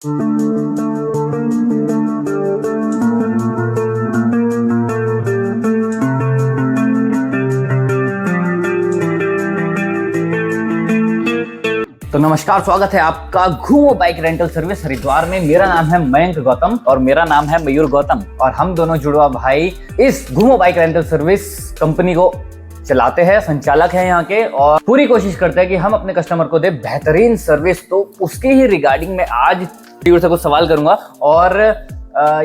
तो नमस्कार, स्वागत है आपका घूमो बाइक रेंटल सर्विस हरिद्वार में। मेरा नाम है मयंक गौतम और मेरा नाम है मयूर गौतम और हम दोनों जुड़वा भाई इस घूमो बाइक रेंटल सर्विस कंपनी को चलाते हैं, संचालक हैं यहाँ के, और पूरी कोशिश करते हैं कि हम अपने कस्टमर को दे बेहतरीन सर्विस। तो उसके ही रिगार्डिंग में आज से कुछ सवाल करूंगा और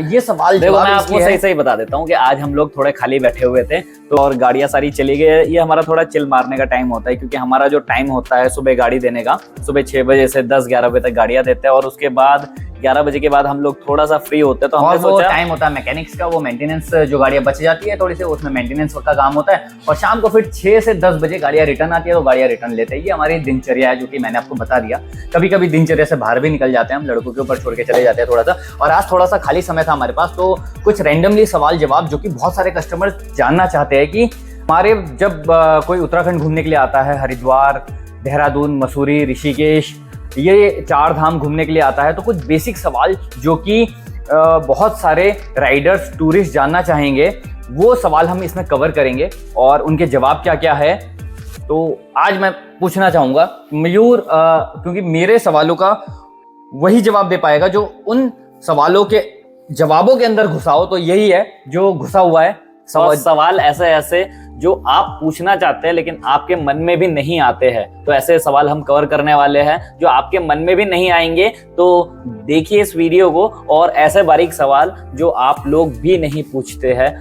ये सवाल देखो मैं आपको सही बता देता हूँ कि आज हम लोग थोड़े खाली बैठे हुए थे तो और गाड़ियां सारी चली गई। ये हमारा थोड़ा चिल मारने का टाइम होता है, क्योंकि हमारा जो टाइम होता है सुबह गाड़ी देने का, सुबह 6 बजे से 10-11 बजे तक गाड़ियां देते हैं और उसके बाद 11 बजे के बाद हम लोग थोड़ा सा फ्री होते हैं। तो हमने सोचा टाइम होता है मैकेनिक्स का, वो मेंटेनेंस जो गाड़ियां बच जाती है थोड़ी सी, उसमें मेंटेनेंस का काम होता है और शाम को फिर 6 से 10 बजे गाड़ियां रिटर्न आती है तो गाड़ियां रिटर्न लेते हैं। ये हमारी दिनचर्या है जो कि मैंने आपको बता दिया। कभी कभी दिनचर्या से बाहर भी निकल जाते हैं हम, लड़कों के ऊपर छोड़ के चले जाते हैं थोड़ा सा। और आज थोड़ा सा खाली समय था हमारे पास, तो कुछ रैंडमली सवाल जवाब जो कि बहुत सारे कस्टमर जानना चाहते हैं कि हमारे जब कोई उत्तराखंड घूमने के लिए आता है, हरिद्वार, देहरादून, मसूरी, ऋषिकेश, ये 4 धाम घूमने के लिए आता है, तो कुछ बेसिक सवाल जो कि बहुत सारे राइडर्स, टूरिस्ट जानना चाहेंगे, वो सवाल हम इसमें कवर करेंगे और उनके जवाब क्या क्या है। तो आज मैं पूछना चाहूँगा मयूर, क्योंकि मेरे सवालों का वही जवाब दे पाएगा जो उन सवालों के जवाबों के अंदर घुसा हो। तो यही है जो घुसा हुआ है सवाल ऐसे जो आप पूछना चाहते हैं लेकिन आपके मन में भी नहीं आते हैं, तो ऐसे सवाल हम कवर करने वाले हैं जो आपके मन में भी नहीं आएंगे। तो देखिए इस वीडियो को, और ऐसे बारीक सवाल जो आप लोग भी नहीं पूछते हैं।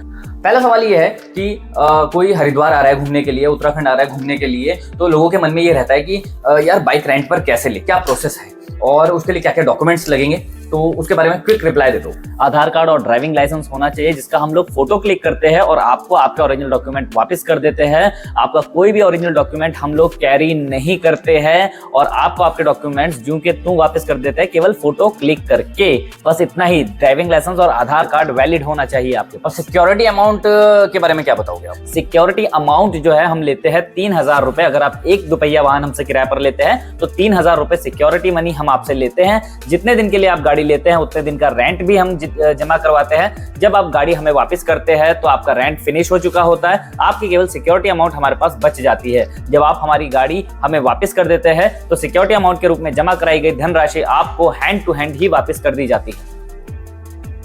पहला सवाल ये है कि कोई हरिद्वार आ रहा है घूमने के लिए, उत्तराखंड आ रहा है घूमने के लिए, तो लोगों के मन में ये रहता है कि यार बाइक रेंट पर कैसे ले, क्या प्रोसेस है और उसके लिए क्या क्या डॉक्यूमेंट्स लगेंगे। तो उसके बारे में क्विक रिप्लाई दे दो। आधार कार्ड और ड्राइविंग लाइसेंस होना चाहिए, जिसका हम लोग फोटो क्लिक करते हैं और आपको आपका ओरिजिनल डॉक्यूमेंट वापस कर देते हैं। आपका कोई भी ओरिजिनल डॉक्यूमेंट हम लोग कैरी नहीं करते हैं और आपको आपके डॉक्यूमेंट्स जो कि तुम वापस कर देते हैं केवल फोटो क्लिक करके। बस इतना ही। ड्राइविंग लाइसेंस और आधार कार्ड वैलिड होना चाहिए आपके पास। सिक्योरिटी अमाउंट के बारे में क्या बताओगे आप? सिक्योरिटी अमाउंट जो है हम लेते हैं 3000 रुपए। अगर आप 1 दुपहिया वाहन हमसे किराए पर लेते हैं तो 3000 रुपए सिक्योरिटी मनी हम आपसे लेते हैं। जितने दिन के लिए आप गाड़ी लेते हैं उतने दिन का रेंट भी हम जमा करवाते हैं। जब आप गाड़ी हमें वापस करते हैं तो आपका रेंट फिनिश हो चुका होता है, आपकी केवल सिक्योरिटी अमाउंट हमारे पास बच जाती है। जब आप हमारी गाड़ी हमें वापस कर देते हैं तो सिक्योरिटी अमाउंट के रूप में जमा कराई गई धनराशि आपको हैंड टू हैंड ही वापस कर दी जाती है।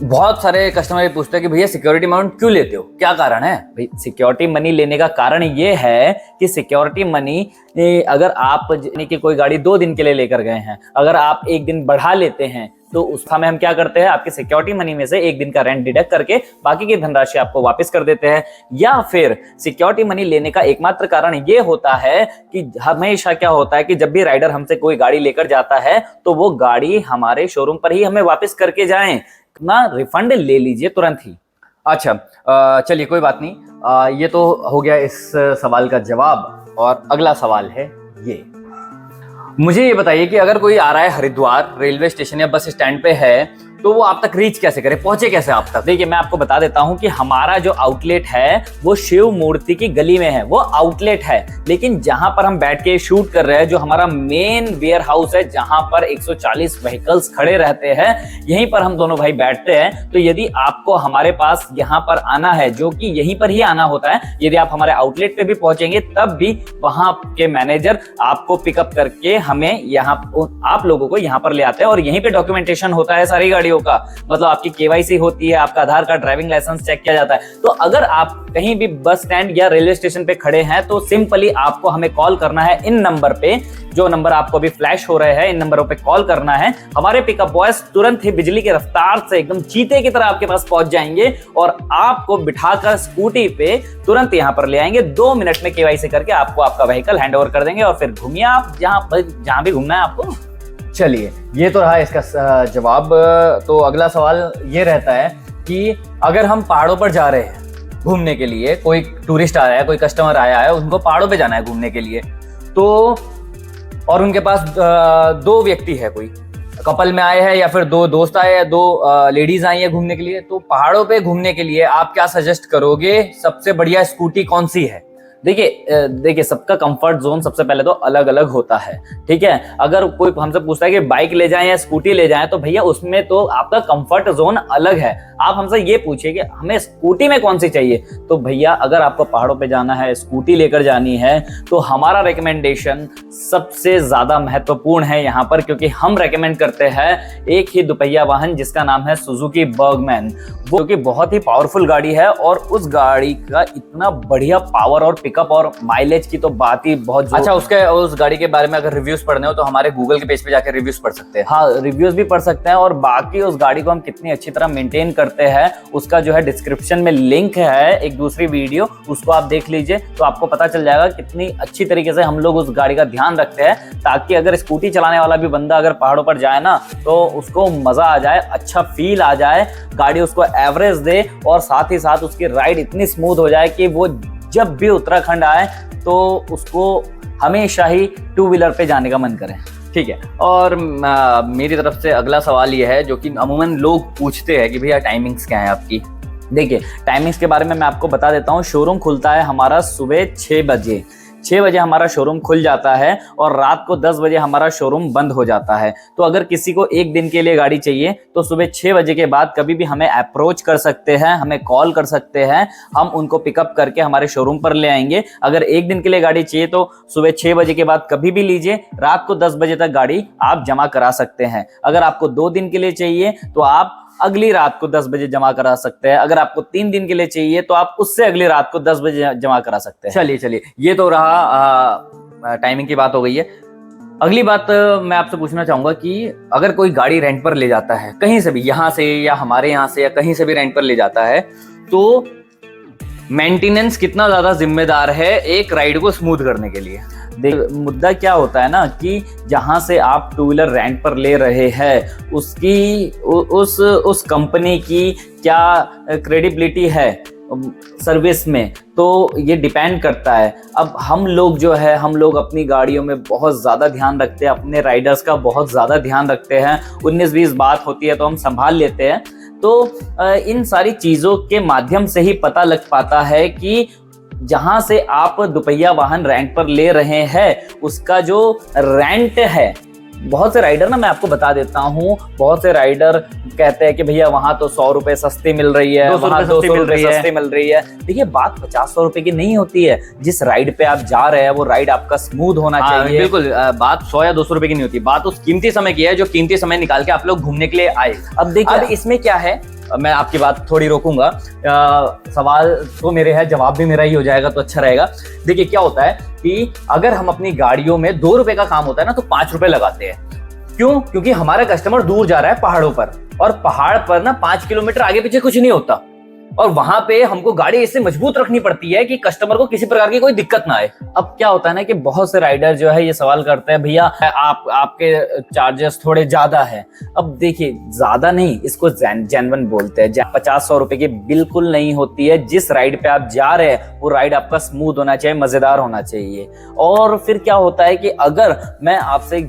बहुत सारे कस्टमर पूछते हैं कि भैया सिक्योरिटी अमाउंट क्यों लेते हो, क्या कारण है? भाई सिक्योरिटी मनी लेने का कारण ये है कि सिक्योरिटी मनी, अगर आप कि कोई गाड़ी 2 दिन के लिए लेकर गए हैं, अगर आप 1 दिन बढ़ा लेते हैं तो उस समय हम क्या करते हैं, आपकी सिक्योरिटी मनी में से 1 दिन का रेंट डिडक्ट करके बाकी की धनराशि आपको वापस कर देते हैं। या फिर सिक्योरिटी मनी लेने का एकमात्र कारण ये होता है कि हमेशा क्या होता है कि जब भी राइडर हमसे कोई गाड़ी लेकर जाता है तो वो गाड़ी हमारे शोरूम पर ही हमें वापस करके जाएं, ना रिफंड ले लीजिए तुरंत ही। अच्छा, चलिए कोई बात नहीं, ये तो हो गया इस सवाल का जवाब। और अगला सवाल है ये, मुझे ये बताइए कि अगर कोई आ रहा है हरिद्वार, रेलवे स्टेशन या बस स्टैंड पे है, तो वो आप तक रीच कैसे करे, पहुंचे कैसे आप तक? देखिए मैं आपको बता देता हूं कि हमारा जो आउटलेट है वो शिव मूर्ति की गली में है, वो आउटलेट है। लेकिन जहां पर हम बैठ के शूट कर रहे हैं, जो हमारा मेन वेयर हाउस है जहां पर 140 व्हीकल्स खड़े रहते हैं, यहीं पर हम दोनों भाई बैठते हैं। तो यदि आपको हमारे पास यहाँ पर आना है, जो कि यहीं पर ही आना होता है, यदि आप हमारे आउटलेट पे भी पहुंचेंगे तब भी वहां के मैनेजर आपको पिकअप करके हमें यहाँ, आप लोगों को यहाँ पर ले आते हैं और यहीं पे डॉक्यूमेंटेशन होता है सारी गाड़ियों का। मतलब आपकी केवाईसी होती है, आपका आधार कार्ड, ड्राइविंग लाइसेंस चेक किया जाता है। तो अगर आप कहीं भी बस स्टैंड या रेलवे स्टेशन पे खड़े हैं तो सिंपली आपको हमें कॉल करना है इन नंबर पे, जो नंबर आपको अभी फ्लैश हो रहे हैं, इन नंबरों पे कॉल करना है। हमारे पिकअप बॉयज तुरंत ही बिजली की रफ्तार से एकदम चीते की तरह आपके पास पहुंच जाएंगे और आपको बिठाकर स्कूटी पे तुरंत यहां पर ले आएंगे। 2 मिनट में केवाईसी करके आपको आपका व्हीकल हैंड ओवर कर देंगे और फिर घूमिए आप जहां भी घूमना है आपको। चलिए ये तो रहा इसका जवाब। तो अगला सवाल ये रहता है कि अगर हम पहाड़ों पर जा रहे हैं घूमने के लिए, कोई टूरिस्ट आया है, कोई कस्टमर आया है, उनको पहाड़ों पे जाना है घूमने के लिए, तो और उनके पास 2 व्यक्ति है, कोई कपल में आए हैं या फिर 2 दोस्त आए हैं, 2 लेडीज आई है घूमने के लिए, तो पहाड़ों पे घूमने के लिए आप क्या सजेस्ट करोगे? सबसे बढ़िया स्कूटी कौन सी है देखिए सबका कंफर्ट जोन सबसे पहले तो अलग अलग होता है, ठीक है। अगर कोई हमसे पूछता है कि बाइक ले जाएं या स्कूटी ले जाएं, तो भैया उसमें तो आपका कंफर्ट जोन अलग है। आप हमसे ये पूछिए कि हमें स्कूटी में कौन सी चाहिए, तो भैया अगर आपको पहाड़ों पे जाना है, स्कूटी लेकर जानी है, तो हमारा रिकमेंडेशन सबसे ज्यादा महत्वपूर्ण है यहाँ पर, क्योंकि हम रेकमेंड करते हैं एक ही दुपहिया वाहन जिसका नाम है सुजुकी बर्गमैन, वो कि बहुत ही पावरफुल गाड़ी है। और उस गाड़ी का इतना बढ़िया पावर और पिकअप और माइलेज की तो बात ही बहुत अच्छा, उस गाड़ी के बारे में अगर रिव्यूज पढ़ने हो तो हमारे गूगल के पेज पे जाकर रिव्यूज पढ़ सकते हैं। हाँ, रिव्यूज भी पढ़ सकते हैं, और बाकी उस गाड़ी को हम कितनी अच्छी तरह मेंटेन करते हैं उसका जो है डिस्क्रिप्शन में लिंक है एक दूसरी वीडियो, उसको आप देख लीजिए तो आपको पता चल जाएगा कितनी अच्छी तरीके से हम लोग उस गाड़ी का ध्यान रखते हैं, ताकि अगर स्कूटी चलाने वाला भी बंदा अगर पहाड़ों पर जाए ना तो उसको मजा आ जाए, अच्छा फील आ जाए, गाड़ी उसको एवरेज दे, और साथ ही साथ उसकी राइड इतनी स्मूथ हो जाए कि वो जब भी उत्तराखंड आए तो उसको हमेशा ही टू व्हीलर पे जाने का मन करे। ठीक है, और मेरी तरफ से अगला सवाल ये है जो कि अमूमन लोग पूछते हैं कि भैया टाइमिंग्स क्या है आपकी। देखिए टाइमिंग्स के बारे में मैं आपको बता देता हूँ। शोरूम खुलता है हमारा सुबह 6 बजे, 6 बजे हमारा शोरूम खुल जाता है, और रात को 10 बजे हमारा शोरूम बंद हो जाता है। तो अगर किसी को एक दिन के लिए गाड़ी चाहिए तो सुबह 6 बजे के बाद कभी भी हमें अप्रोच कर सकते हैं, हमें कॉल कर सकते हैं, हम उनको पिकअप करके हमारे शोरूम पर ले आएंगे। अगर एक दिन के लिए गाड़ी चाहिए तो सुबह 6 बजे के बाद कभी भी लीजिए, रात को 10 बजे तक गाड़ी आप जमा करा सकते हैं। अगर आपको 2 दिन के लिए चाहिए तो आप अगली रात को 10 बजे जमा करा सकते हैं। अगर आपको 3 दिन के लिए चाहिए तो आप उससे अगली रात को 10 बजे जमा करा सकते हैं। चलिए, ये तो रहा टाइमिंग की बात हो गई है। अगली बात मैं आपसे पूछना चाहूंगा कि अगर कोई गाड़ी रेंट पर ले जाता है कहीं से भी, यहाँ से या हमारे यहाँ से या कहीं से भी रेंट पर ले जाता है, तो मेंटेनेंस कितना ज्यादा जिम्मेदार है एक राइड को स्मूथ करने के लिए? मुद्दा क्या होता है ना कि जहां से आप टू व्हीलर रेंट पर ले रहे हैं उसकी उस कंपनी की क्या क्रेडिबिलिटी है सर्विस में, तो ये डिपेंड करता है। अब हम लोग जो है, हम लोग अपनी गाड़ियों में बहुत ज़्यादा ध्यान रखते हैं, अपने राइडर्स का बहुत ज़्यादा ध्यान रखते हैं। 19-20 बात होती है तो हम संभाल लेते हैं। तो इन सारी चीज़ों के माध्यम से ही पता लग पाता है कि जहां से आप दुपहिया वाहन रेंट पर ले रहे हैं उसका जो रेंट है, बहुत से राइडर ना, मैं आपको बता देता हूँ, बहुत से राइडर कहते हैं कि भैया वहां तो 100 रुपए सस्ती मिल रही है, 200 रुपए सस्ती मिल रही है। देखिए बात 50-100 रुपए की नहीं होती है। जिस राइड पे आप जा रहे हैं वो राइड आपका स्मूथ होना चाहिए। बिल्कुल, बात 100 या 200 रुपए की नहीं होती, बात उस कीमती समय की है जो कीमती समय निकाल के आप लोग घूमने के लिए आए। अब देखिए, अब इसमें क्या है, मैं आपकी बात थोड़ी रोकूंगा, सवाल तो मेरे है, जवाब भी मेरा ही हो जाएगा तो अच्छा रहेगा। देखिए क्या होता है कि अगर हम अपनी गाड़ियों में 2 रुपए का काम होता है ना तो 5 रुपए लगाते हैं। क्यों? क्योंकि हमारा कस्टमर दूर जा रहा है पहाड़ों पर, और पहाड़ पर ना 5 किलोमीटर आगे पीछे कुछ नहीं होता, और वहां पे हमको गाड़ी इससे मजबूत रखनी पड़ती है कि कस्टमर को किसी प्रकार की कोई दिक्कत ना आए। अब क्या होता है ना कि बहुत से राइडर जो है ये सवाल करते हैं, भैया आपके चार्जेस थोड़े ज्यादा है। अब देखिए ज्यादा नहीं, इसको जेन्युइन बोलते हैं। 50-100 रुपए की बिल्कुल नहीं होती है। जिस राइड पे आप जा रहे हैं वो राइड आपका स्मूथ होना चाहिए, मजेदार होना चाहिए। और फिर क्या होता है कि अगर हम आपसे एक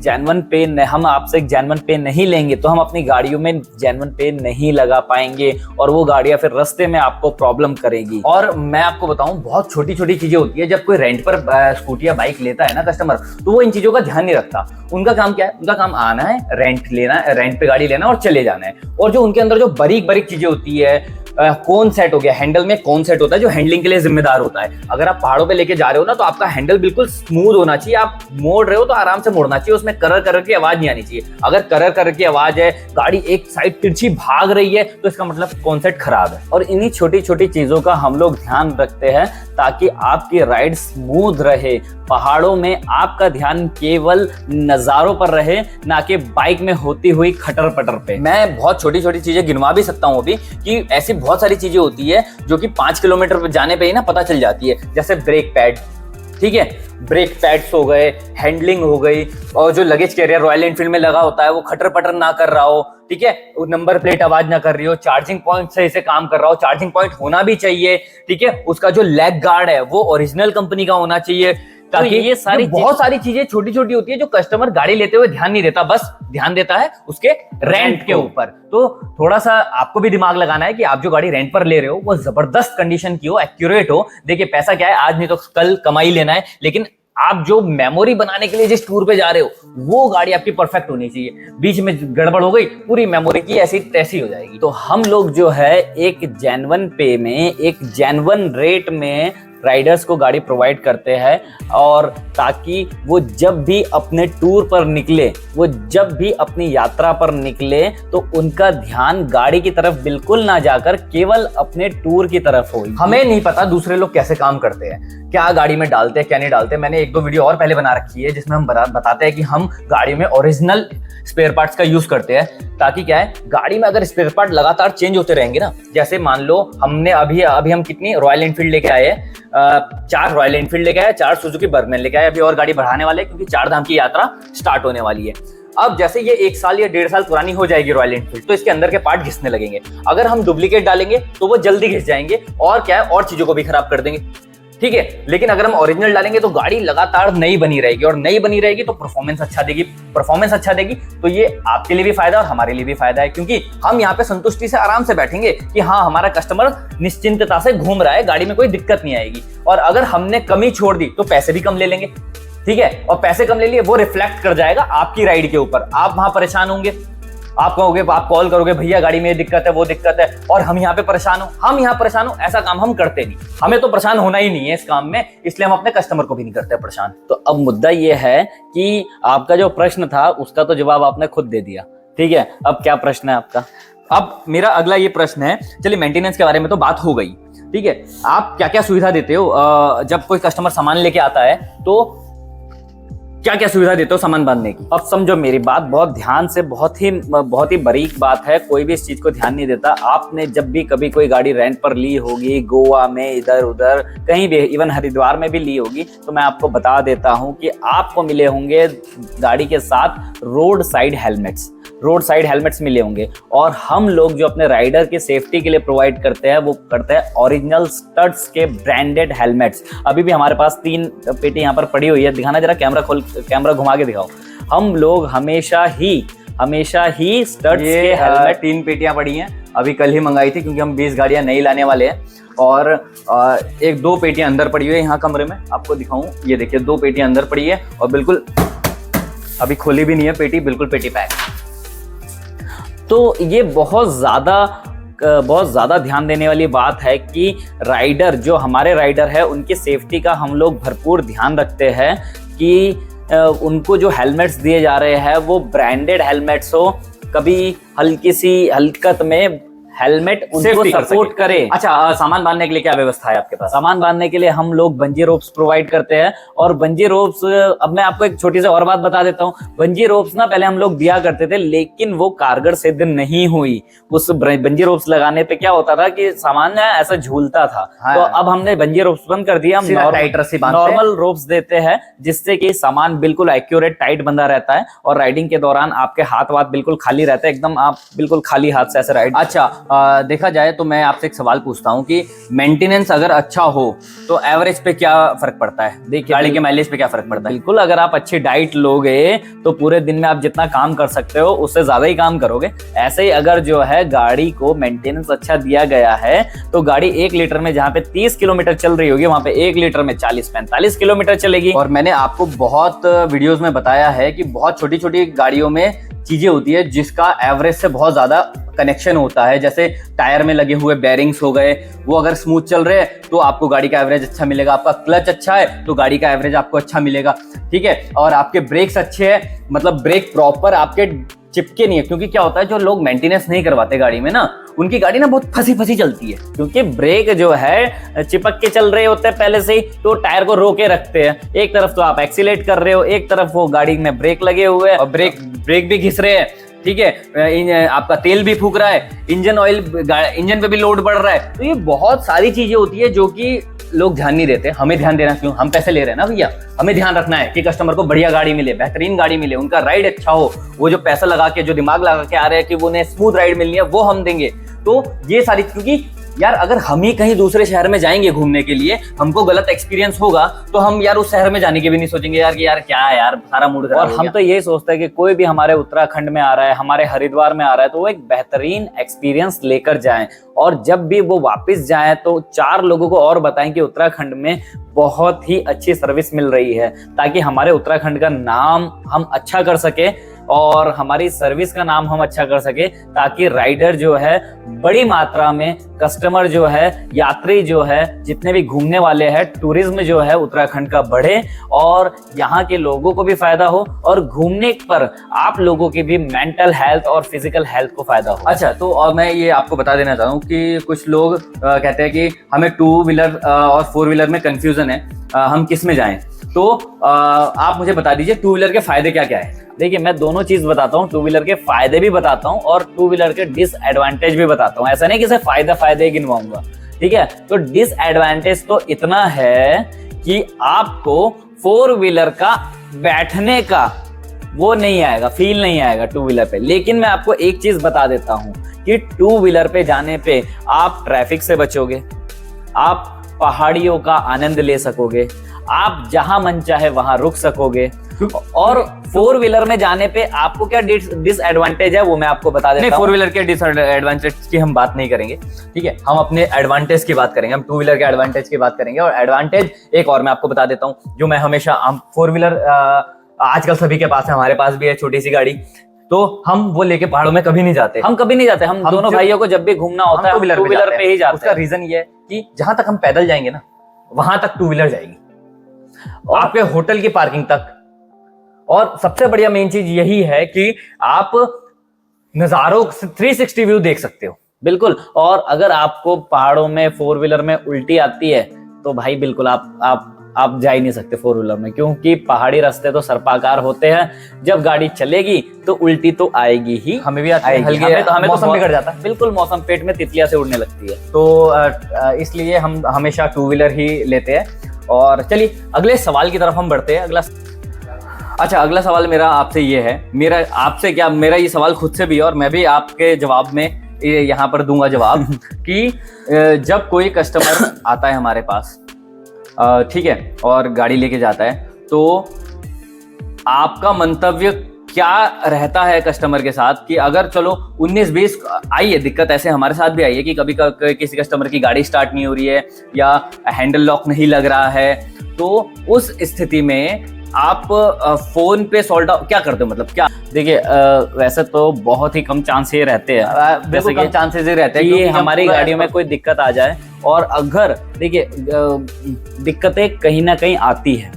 जेन्युइन पे नहीं लेंगे तो हम अपनी गाड़ियों में जेन्युइन पे नहीं लगा पाएंगे, और वो गाड़ियां फिर रास्ते में आपको प्रॉब्लम करेगी। और मैं आपको बताऊं, बहुत छोटी छोटी चीजें होती है। जब कोई रेंट पर स्कूटी या बाइक लेता है ना कस्टमर, तो वो इन चीजों का ध्यान नहीं रखता। उनका काम क्या है? उनका काम आना है, रेंट लेना, रेंट पे गाड़ी लेना और चले जाना है। और जो उनके अंदर जो बारीक बारीक चीजें होती है, कौन सेट हो गया, हैंडल में कौन सेट होता है जो हैंडलिंग के लिए जिम्मेदार होता है। अगर आप पहाड़ों पे लेके जा रहे हो ना तो आपका हैंडल बिल्कुल स्मूथ होना चाहिए। आप मोड़ रहे हो तो आराम से मोड़ना चाहिए, उसमें करर की आवाज नहीं आनी चाहिए। अगर करर की आवाज है, गाड़ी एक साइड तिरछी भाग रही है, तो इसका मतलब कॉन्सेप्ट खराब है। और इन्हीं छोटी छोटी चीजों का हम लोग ध्यान रखते हैं ताकि आपकी राइड स्मूथ रहे। पहाड़ों में आपका ध्यान केवल नजारों पर रहे, ना कि बाइक में होती हुई खटर पटर पे। मैं बहुत छोटी छोटी चीजें गिनवा भी सकता हूँ अभी, कि ऐसी बहुत सारी चीजें होती है जो कि 5 किलोमीटर पे जाने पे ही ना पता चल जाती है। जैसे ब्रेक पैड, ठीक है, ब्रेक पैड्स हो गए, हैंडलिंग हो गई, और जो लगेज कैरियर रॉयल एनफील्ड में लगा होता है वो खटर पटर ना कर रहा हो, ठीक है, वो नंबर प्लेट आवाज ना कर रही हो, चार्जिंग पॉइंट सही से काम कर रहा हो, चार्जिंग पॉइंट होना भी चाहिए, ठीक है, उसका जो लेग गार्ड है वो ओरिजिनल कंपनी का होना चाहिए, ताकि ये सारी बहुत सारी चीजें छोटी छोटी होती है जो कस्टमर गाड़ी लेते हुए ध्यान नहीं देता, बस ध्यान देता है उसके रेंट के ऊपर। तो थोड़ा सा आपको भी दिमाग लगाना है कि आप जो गाड़ी रेंट पर ले रहे हो वो जबरदस्त कंडीशन की हो, एक्यूरेट हो। देखिए पैसा क्या है, आज नहीं तो कल कमाई लेना है, लेकिन आप जो मेमोरी बनाने के लिए जिस टूर पे जा रहे हो वो गाड़ी आपकी परफेक्ट होनी चाहिए। बीच में गड़बड़ हो गई, पूरी मेमोरी की ऐसी तैसी हो जाएगी। तो हम लोग जो है एक जेन्युइन पे में, एक जेन्युइन रेट में राइडर्स को गाड़ी प्रोवाइड करते हैं, और ताकि वो जब भी अपने टूर पर निकले, वो जब भी अपनी यात्रा पर निकले, तो उनका ध्यान गाड़ी की तरफ बिल्कुल ना जाकर केवल अपने टूर की तरफ हो। हमें नहीं पता दूसरे लोग कैसे काम करते हैं, क्या गाड़ी में डालते हैं क्या नहीं डालते। मैंने एक दो वीडियो और पहले बना रखी है जिसमें हम बताते हैं कि हम गाड़ी में ओरिजिनल स्पेयर पार्ट्स का यूज करते हैं, ताकि क्या है, गाड़ी में अगर स्पेयर पार्ट लगातार चेंज होते रहेंगे ना, जैसे मान लो हमने अभी हम कितनी रॉयल एनफील्ड लेके आए हैं, 4 रॉयल एनफील्ड लेके आए, 4 सुजुकी बर्गमैन लेके आए, अभी और गाड़ी बढ़ाने वाले क्योंकि 4 धाम की यात्रा स्टार्ट होने वाली है। अब जैसे ये 1 साल या 1.5 साल पुरानी हो जाएगी रॉयल एनफील्ड, तो इसके अंदर के पार्ट घिसने लगेंगे। अगर हम डुप्लीकेट डालेंगे तो वो जल्दी घिस जाएंगे और क्या है, और चीजों को भी खराब कर देंगे, ठीक है। लेकिन अगर हम ओरिजिनल डालेंगे तो गाड़ी लगातार नई बनी रहेगी, और नई बनी रहेगी तो परफॉर्मेंस अच्छा देगी, परफॉर्मेंस अच्छा देगी तो ये आपके लिए भी फायदा और हमारे लिए भी फायदा है, क्योंकि हम यहाँ पे संतुष्टि से आराम से बैठेंगे कि हाँ हमारा कस्टमर निश्चिंतता से घूम रहा है, गाड़ी में कोई दिक्कत नहीं आएगी। और अगर हमने कमी छोड़ दी तो पैसे भी कम ले लेंगे, ठीक है, और पैसे कम ले लिए वो रिफ्लेक्ट कर जाएगा आपकी राइड के ऊपर। आप वहां परेशान होंगे, आप कहोगे, आप कॉल करोगे, भैया गाड़ी में दिक्कत है वो दिक्कत है, और हम यहाँ पे परेशान हो, हम यहाँ परेशान हो, ऐसा काम हम करते नहीं। हमें तो परेशान होना ही नहीं है इस काम में, इसलिए हम अपने कस्टमर को भी नहीं करते परेशान। तो अब मुद्दा ये है कि आपका जो प्रश्न था उसका तो जवाब आपने खुद दे दिया, ठीक है। अब क्या प्रश्न है आपका? अब मेरा अगला ये प्रश्न है, चलिए मेंटेनेंस के बारे में तो बात हो गई, ठीक है, आप क्या क्या सुविधा देते हो जब कोई कस्टमर सामान लेके आता है, तो क्या क्या सुविधा देते हो सामान बांधने की? अब समझो मेरी बात बहुत ध्यान से, बहुत ही बारीक बात है, कोई भी इस चीज को ध्यान नहीं देता। आपने जब भी कभी कोई गाड़ी रेंट पर ली होगी, गोवा में, इधर उधर कहीं भी, इवन हरिद्वार में भी ली होगी, तो मैं आपको बता देता हूं कि आपको मिले होंगे गाड़ी के साथ रोड साइड हेलमेट्स मिले होंगे। और हम लोग जो अपने राइडर की सेफ्टी के लिए प्रोवाइड करते हैं वो करते हैं ओरिजिनल स्टड्स के ब्रांडेड हेलमेट्स। अभी भी हमारे पास 3 पेटी यहाँ पर पड़ी हुई है, दिखाना जरा, कैमरा घुमा के दिखाओ। हम लोग हमेशा ही स्टड्स के हेलमेट, 3 पेटियां पड़ी हैं, अभी कल ही मंगाई थी क्योंकि हम 20 गाड़ियां नई लाने वाले हैं, और 1-2 पेटियां अंदर पड़ी हुई है यहाँ कमरे में, आपको दिखाऊं, ये देखिए 2 पेटियां अंदर पड़ी है, और बिल्कुल अभी खोली भी नहीं है पेटी, बिल्कुल पेटी पैक। तो ये बहुत ज्यादा ध्यान देने वाली बात है कि राइडर, जो हमारे राइडर है, उनकी सेफ्टी का हम लोग भरपूर ध्यान रखते हैं कि उनको जो हेलमेट्स दिए जा रहे हैं वो ब्रांडेड हेलमेट्स हो, कभी हल्की सी हलकत में हेलमेट उनको सपोर्ट करे। अच्छा, सामान बांधने के लिए क्या व्यवस्था है आपके पास? सामान बांधने के लिए हम लोग बंजी रोप्स प्रोवाइड करते हैं, और बंजी रोप्स, अब मैं आपको एक छोटी सी और बात बता देता हूँ। बंजी रोप्स ना पहले हम लोग दिया करते थे, लेकिन वो कारगर सिद्ध नहीं हुई। उस बंजी रोप्स लगाने पे क्या होता था कि सामान ऐसा झूलता था। हाँ। तो अब हमने बंजी रोप्स बंद कर दिया, हम नॉर्मल रोप्स देते हैं, जिससे कि सामान बिल्कुल एक्यूरेट टाइट बंधा रहता है, और राइडिंग के दौरान आपके हाथ वाथ बिल्कुल खाली रहते हैं, एकदम आप बिल्कुल खाली हाथ से ऐसे राइड। अच्छा, देखा जाए तो मैं आपसे एक सवाल पूछता हूँ कि मेंटेनेंस अगर अच्छा हो तो एवरेज पे क्या फर्क पड़ता है? देखिए, गाड़ी के माइलेज पे क्या फर्क पड़ता है? बिल्कुल, अगर आप अच्छी डाइट लोगे तो पूरे दिन में आप जितना काम कर सकते हो उससे ज्यादा ही काम करोगे। ऐसे ही अगर जो है गाड़ी को मेंटेनेंस अच्छा दिया गया है तो गाड़ी 1 लीटर में जहाँ पे 30 किलोमीटर चल रही होगी, वहां पे 1 लीटर में 40-45 किलोमीटर चलेगी। और मैंने आपको बहुत वीडियोस में बताया है कि बहुत छोटी छोटी गाड़ियों में चीजें होती है जिसका एवरेज से बहुत ज्यादा कनेक्शन होता है। जैसे टायर में लगे हुए बेरिंग्स हो गए, वो अगर स्मूथ चल रहे हैं तो आपको गाड़ी का एवरेज अच्छा मिलेगा, आपका क्लच अच्छा है तो गाड़ी का एवरेज आपको अच्छा मिलेगा, ठीक है। और आपके ब्रेक्स अच्छे हैं, मतलब ब्रेक प्रॉपर आपके चिपके नहीं है, क्योंकि क्या होता है जो लोग मेंटेनेंस नहीं करवाते गाड़ी में ना, उनकी गाड़ी ना बहुत फंसी चलती है, क्योंकि ब्रेक जो है चिपक के चल रहे होते हैं पहले से ही, तो टायर को रोके रखते हैं। एक तरफ तो आप एक्सीलेट कर रहे हो, एक तरफ वो गाड़ी में ब्रेक लगे हुए हैं, और ब्रेक भी घिस रहे हैं, ठीक है, आपका तेल भी फूक रहा है, इंजन पे भी लोड बढ़ रहा है। तो ये बहुत सारी चीजें होती है जो कि लोग ध्यान नहीं देते। हमें ध्यान देना क्यों? हम पैसे ले रहे हैं ना भैया, हमें ध्यान रखना है कि कस्टमर को बढ़िया गाड़ी मिले, बेहतरीन गाड़ी मिले, उनका राइड अच्छा हो, वो जो पैसा लगा के, जो दिमाग लगा के आ रहे हैं कि वो उन्हें स्मूथ राइड मिलनी है, वो हम देंगे। तो ये सारी, क्योंकि यार अगर हम ही कहीं दूसरे शहर में जाएंगे घूमने के लिए, हमको गलत एक्सपीरियंस होगा तो हम यार उस शहर में जाने के भी नहीं सोचेंगे यार कि यार क्या है यार, सारा मूड खराब। और हम तो यही सोचते हैं कि कोई भी हमारे उत्तराखंड में आ रहा है, हमारे हरिद्वार में आ रहा है, तो वो एक बेहतरीन एक्सपीरियंस लेकर जाएं, और जब भी वो वापस जाएं तो 4 लोगों को और बताएं कि उत्तराखंड में बहुत ही अच्छी सर्विस मिल रही है, ताकि हमारे उत्तराखंड का नाम हम अच्छा कर सके और हमारी सर्विस का नाम हम अच्छा कर सके, ताकि राइडर जो है बड़ी मात्रा में, कस्टमर जो है, यात्री जो है, जितने भी घूमने वाले हैं, टूरिज्म जो है उत्तराखंड का बढ़े और यहाँ के लोगों को भी फायदा हो, और घूमने पर आप लोगों की भी मेंटल हेल्थ और फिजिकल हेल्थ को फायदा हो। अच्छा, तो और मैं ये आपको बता देना चाहता हूँ कि कुछ लोग कहते हैं कि हमें 2 व्हीलर और 4 व्हीलर में कंफ्यूजन है, हम किस में जाएं। तो आप मुझे बता दीजिए 2 व्हीलर के फायदे क्या क्या है। देखिए मैं दोनों चीज बताता हूँ, 2 व्हीलर के फायदे भी बताता हूँ और 2 व्हीलर के डिसएडवांटेज भी बताता हूँ। ऐसा नहीं कि सिर्फ फायदे ही गिनवाऊंगा, ठीक है। तो डिसएडवांटेज तो इतना है कि आपको 4 व्हीलर का बैठने का वो नहीं आएगा, फील नहीं आएगा 2 व्हीलर पे। लेकिन मैं आपको एक चीज बता देता हूँ कि 2 व्हीलर पे जाने पे आप ट्रैफिक से बचोगे, आप पहाड़ियों का आनंद ले सकोगे, आप जहां मन चाहे वहां रुक सकोगे। और 4 व्हीलर में जाने पे आपको क्या डिसएडवांटेज है वो मैं आपको बता देता हूं। 4 व्हीलर के डिसएडवांटेज की हम बात नहीं करेंगे, ठीक है, हम अपने एडवांटेज की बात करेंगे। हम 2 व्हीलर के एडवांटेज की बात करेंगे। और एडवांटेज एक और मैं आपको बता देता हूं, जो मैं हमेशा, हम 4 व्हीलर आजकल सभी के पास है, हमारे पास भी है छोटी सी गाड़ी, तो हम वो लेके पहाड़ों में कभी नहीं जाते। हम कभी नहीं जाते। हम दोनों भाइयों को जब भी घूमना होता है 2 व्हीलर पे ही जाते हैं। उसका रीजन ये है कि जहां तक हम पैदल जाएंगे ना, वहां तक 2 व्हीलर जाएगी, आपके होटल की पार्किंग तक। और सबसे बढ़िया मेन चीज यही है कि आप नजारों 360 व्यू देख सकते हो। बिल्कुल। और अगर आपको पहाड़ों में 4 व्हीलर में उल्टी आती है तो भाई बिल्कुल आप जा ही नहीं सकते 4 व्हीलर में, क्योंकि पहाड़ी रास्ते तो सर्पाकार होते हैं। जब गाड़ी चलेगी तो उल्टी तो आएगी ही, हमें भी आती है, हमें मौसम बिगड़ जाता है। बिल्कुल, मौसम पेट में तितलियां से उड़ने लगती है। तो इसलिए हम हमेशा 2 व्हीलर ही लेते हैं। और चलिए अगले सवाल की तरफ हम बढ़ते हैं। अगला सवाल मेरा आपसे ये है, मेरा ये सवाल खुद से भी है और मैं भी आपके जवाब में यहाँ पर दूंगा जवाब कि जब कोई कस्टमर आता है हमारे पास, ठीक है, और गाड़ी लेके जाता है, तो आपका मंतव्य क्या रहता है कस्टमर के साथ कि अगर चलो 19-20 आई है दिक्कत, ऐसे हमारे साथ भी आई है कि कभी किसी कस्टमर की गाड़ी स्टार्ट नहीं हो रही है या हैंडल लॉक नहीं लग रहा है, तो उस स्थिति में आप फोन पे सॉल्व आउट क्या करते हो? मतलब क्या? देखिए वैसे तो बहुत ही कम चांस ये रहते हैं, जैसे कम चांसेस ये रहते हैं कि हमारी गाड़ियों में कोई दिक्कत आ जाए। और अगर देखिए दिक्कतें कहीं ना कहीं आती है,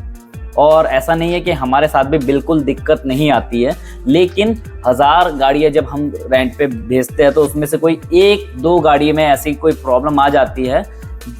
और ऐसा नहीं है कि हमारे साथ भी बिल्कुल दिक्कत नहीं आती है, लेकिन 1000 गाड़ियां जब हम रेंट पे भेजते हैं तो उसमें से कोई 1-2 गाड़ी में ऐसी कोई प्रॉब्लम आ जाती है।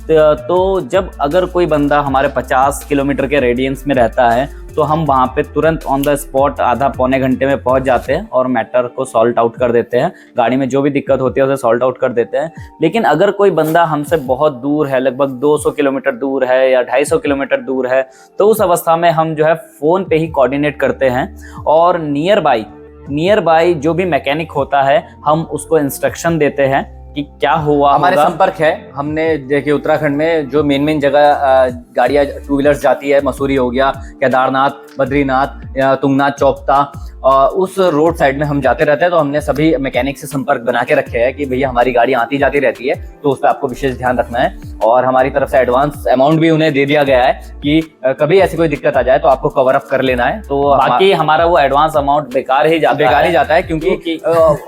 तो जब अगर कोई बंदा हमारे 50 किलोमीटर के रेडियंस में रहता है तो हम वहाँ पे तुरंत ऑन द स्पॉट आधा पौने घंटे में पहुँच जाते हैं और मैटर को सॉल्व आउट कर देते हैं। गाड़ी में जो भी दिक्कत होती है उसे सॉल्व आउट कर देते हैं। लेकिन अगर कोई बंदा हमसे बहुत दूर है, लगभग 200 किलोमीटर दूर है या 250 किलोमीटर दूर है, तो उस अवस्था में हम जो है फ़ोन पे ही कोऑर्डिनेट करते हैं और नियर बाई जो भी मैकेनिक होता है हम उसको इंस्ट्रक्शन देते हैं कि क्या हुआ। हमारे संपर्क है, हमने देखिए उत्तराखंड में जो मेन जगह गाड़ियां 2 व्हीलर्स जाती है, मसूरी हो गया, केदारनाथ, बद्रीनाथ, तुंगनाथ, चौपता, उस रोड साइड में हम जाते रहते हैं। तो हमने सभी मैकेनिक से संपर्क बना के रखे हैं कि भैया हमारी गाड़ी आती जाती रहती है, तो उस पर आपको विशेष ध्यान रखना है। और हमारी तरफ से एडवांस अमाउंट भी उन्हें दे दिया गया है कि कभी ऐसी कोई दिक्कत आ जाए तो आपको कवर अप कर लेना है। तो बाकी हमारा वो एडवांस अमाउंट बेकार ही जाता है क्योंकि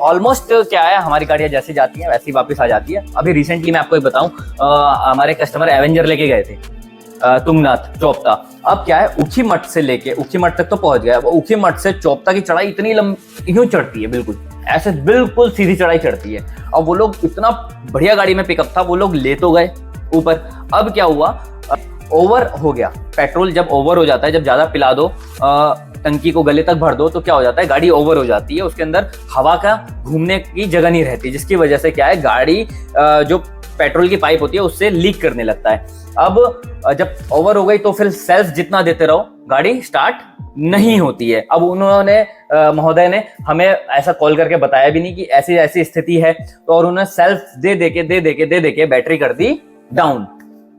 ऑलमोस्ट क्या है, हमारी गाड़ियां जैसी जाती हैं वैसी वापस आ जाती है। अभी रिसेंटली मैं आपको बताऊं, हमारे कस्टमर एवेंजर लेके गए थे तुंगनाथ, चौपता। अब क्या है, ऊखीमठ से लेके ऊखीमठ तक तो पहुंच गया, ऊखीमठ से चौपता की चढ़ाई इतनी यूं चढ़ती है, बिल्कुल सीधी चढ़ाई चढ़ती है। अब वो लोग, इतना बढ़िया गाड़ी में पिकअप था, वो लोग ले तो गए ऊपर। अब क्या हुआ, ओवर हो गया पेट्रोल। जब ओवर हो जाता है, जब ज्यादा पिला दो, टंकी को गले तक भर दो, तो क्या हो जाता है, गाड़ी ओवर हो जाती है, उसके अंदर हवा का घूमने की जगह नहीं रहती, जिसकी वजह से क्या है, गाड़ी जो पेट्रोल की पाइप होती है उससे लीक करने लगता है। अब जब ओवर हो गई तो फिर सेल्फ जितना देते रहो, गाड़ी स्टार्ट नहीं होती है। अब उन्होंने महोदय ने हमें ऐसा कॉल करके बताया भी नहीं कि ऐसी ऐसी स्थिति है, तो और उन्होंने सेल्फ दे दे के बैटरी कर दी डाउन।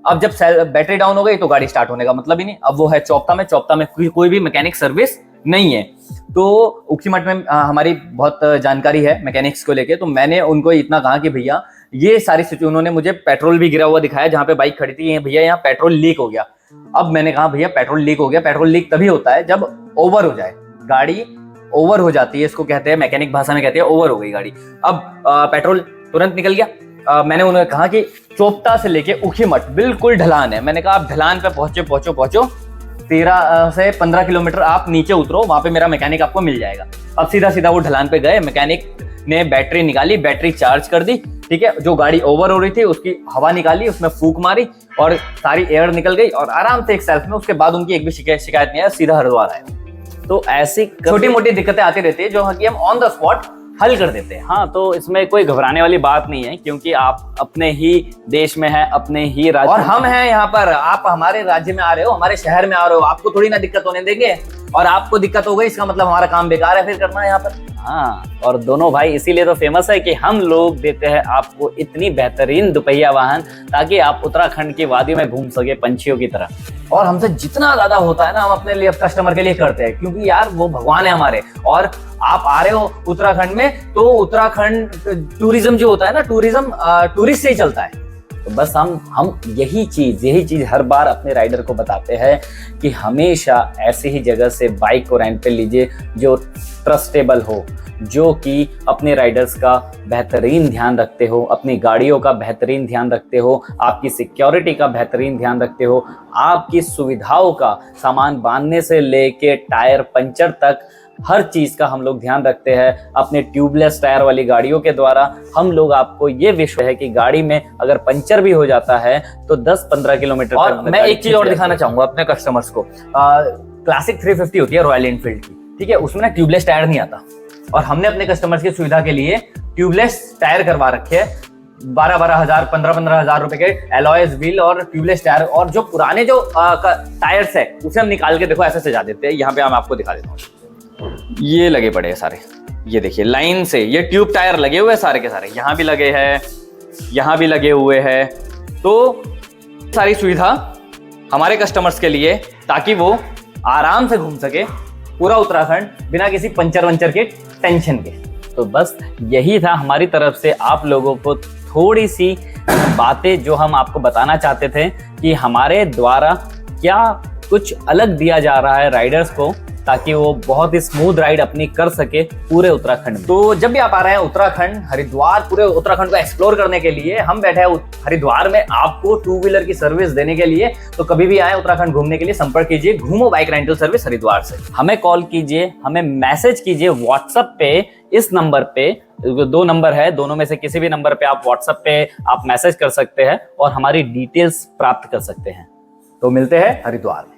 अब जब बैटरी डाउन हो गई तो गाड़ी स्टार्ट होने का मतलब ही नहीं। अब वो है चौपता में कोई भी मैकेनिक सर्विस नहीं है। तो ऊखीमठ में हमारी बहुत जानकारी है मैकेनिक्स को लेके, तो मैंने उनको इतना कहा कि भैया ये सारी सिचुएशन, उन्होंने मुझे पेट्रोल भी गिरा हुआ दिखाया जहां पे बाइक खड़ी थी, भैया यहाँ पेट्रोल लीक हो गया। अब मैंने कहा भैया पेट्रोल लीक हो गया, पेट्रोल लीक तभी होता है जब ओवर हो जाए, गाड़ी ओवर हो जाती है, इसको कहते हैं मैकेनिक भाषा में कहते हैं ओवर हो गई गाड़ी। अब पेट्रोल तुरंत निकल गया। मैंने उन्हें कहा कि चोपता से लेके ऊखीमठ बिल्कुल ढलान है। मैंने कहा आप ढलान पे पहुंचो 13 से 15 किलोमीटर आप नीचे उतरो, वहां पे मेरा मैकेनिक आपको मिल जाएगा। अब सीधा वो ढलान पे गए, मैकेनिक ने बैटरी निकाली, बैटरी चार्ज कर दी, ठीक है। जो गाड़ी ओवर हो रही थी उसकी हवा निकाली, उसमें फूंक मारी और सारी एयर निकल गई और आराम से एक सेल्फ में। उसके बाद उनकी एक भी शिकायत नहीं आया, सीधा हरिद्वार आया। तो ऐसी छोटी मोटी दिक्कतें आती रहती है जो कि हम ऑन द स्पॉट हल कर देते हैं। हाँ, तो इसमें कोई घबराने वाली बात नहीं है, क्योंकि आप अपने ही देश में हैं, अपने ही राज्य और हम हैं यहाँ पर, आप हमारे राज्य में आ रहे हो, हमारे शहर में आ रहे हो, आपको थोड़ी ना दिक्कत होने देंगे। और आपको दिक्कत हो गई इसका मतलब हमारा काम बेकार है फिर करना है यहाँ पर। हाँ, और दोनों भाई इसीलिए तो फेमस है कि हम लोग देते हैं आपको इतनी बेहतरीन दुपहिया वाहन, ताकि आप उत्तराखंड की वादियों में घूम सके पंछियों की तरह। और हमसे जितना ज्यादा होता है ना हम अपने लिए कस्टमर के लिए करते हैं, क्योंकि यार वो भगवान है हमारे। और आप आ रहे हो उत्तराखंड में, तो उत्तराखंड टूरिज्म जो होता है ना, टूरिज्म टूरिस्ट से ही चलता है। तो बस हम यही चीज हर बार अपने राइडर को बताते हैं कि हमेशा ऐसी ही जगह से बाइक को रेंट पे लीजिए जो ट्रस्टेबल हो, जो कि अपने राइडर्स का बेहतरीन ध्यान रखते हो, अपनी गाड़ियों का बेहतरीन ध्यान रखते हो, आपकी सिक्योरिटी का बेहतरीन ध्यान रखते हो, आपकी सुविधाओं का, सामान बांधने से लेके टायर पंचर तक हर चीज का हम लोग ध्यान रखते हैं। अपने ट्यूबलेस टायर वाली गाड़ियों के द्वारा हम लोग आपको ये विश्वास है कि गाड़ी में अगर पंचर भी हो जाता है तो 10-15 किलोमीटर और तक मैं एक चीज और दिखाना चाहूंगा अपने कस्टमर्स को। क्लासिक 350 होती है रॉयल एनफील्ड की, ठीक है, उसमें ना ट्यूबलेस टायर नहीं आता, और हमने अपने कस्टमर्स की सुविधा के लिए ट्यूबलेस टायर करवा रखे हैं। 12-12 हजार 15-15 हजार रुपए के एलॉयज व्हील और ट्यूबलेस टायर। और जो पुराने जो टायर्स है उसे हम निकाल के देखो ऐसे सजा देते हैं। यहाँ पे हम आपको दिखा देता हूँ, ये लगे पड़े हैं सारे, ये देखिए लाइन से ये ट्यूब टायर लगे हुए हैं सारे के सारे, यहाँ भी लगे हैं, यहाँ भी लगे हुए हैं। तो सारी सुविधा हमारे कस्टमर्स के लिए, ताकि वो आराम से घूम सके पूरा उत्तराखंड बिना किसी पंचर वंचर के टेंशन के। तो बस यही था हमारी तरफ से आप लोगों को थोड़ी सी बातें जो हम आपको बताना चाहते थे कि हमारे द्वारा क्या कुछ अलग दिया जा रहा है राइडर्स को, ताकि वो बहुत ही स्मूथ राइड अपनी कर सके पूरे उत्तराखंड में। तो जब भी आप आ रहे हैं उत्तराखंड, हरिद्वार, पूरे उत्तराखंड को एक्सप्लोर करने के लिए, हम बैठे हैं हरिद्वार में आपको 2 व्हीलर की सर्विस देने के लिए। तो कभी भी आए उत्तराखंड घूमने के लिए, संपर्क कीजिए घूमो बाइक रेंटल सर्विस हरिद्वार से। हमें कॉल कीजिए, हमें मैसेज कीजिए व्हाट्सएप पे, इस नंबर पे 2 नंबर है, दोनों में से किसी भी नंबर पे आप व्हाट्सएप पे आप मैसेज कर सकते हैं और हमारी डिटेल्स प्राप्त कर सकते हैं। तो मिलते हैं हरिद्वार में।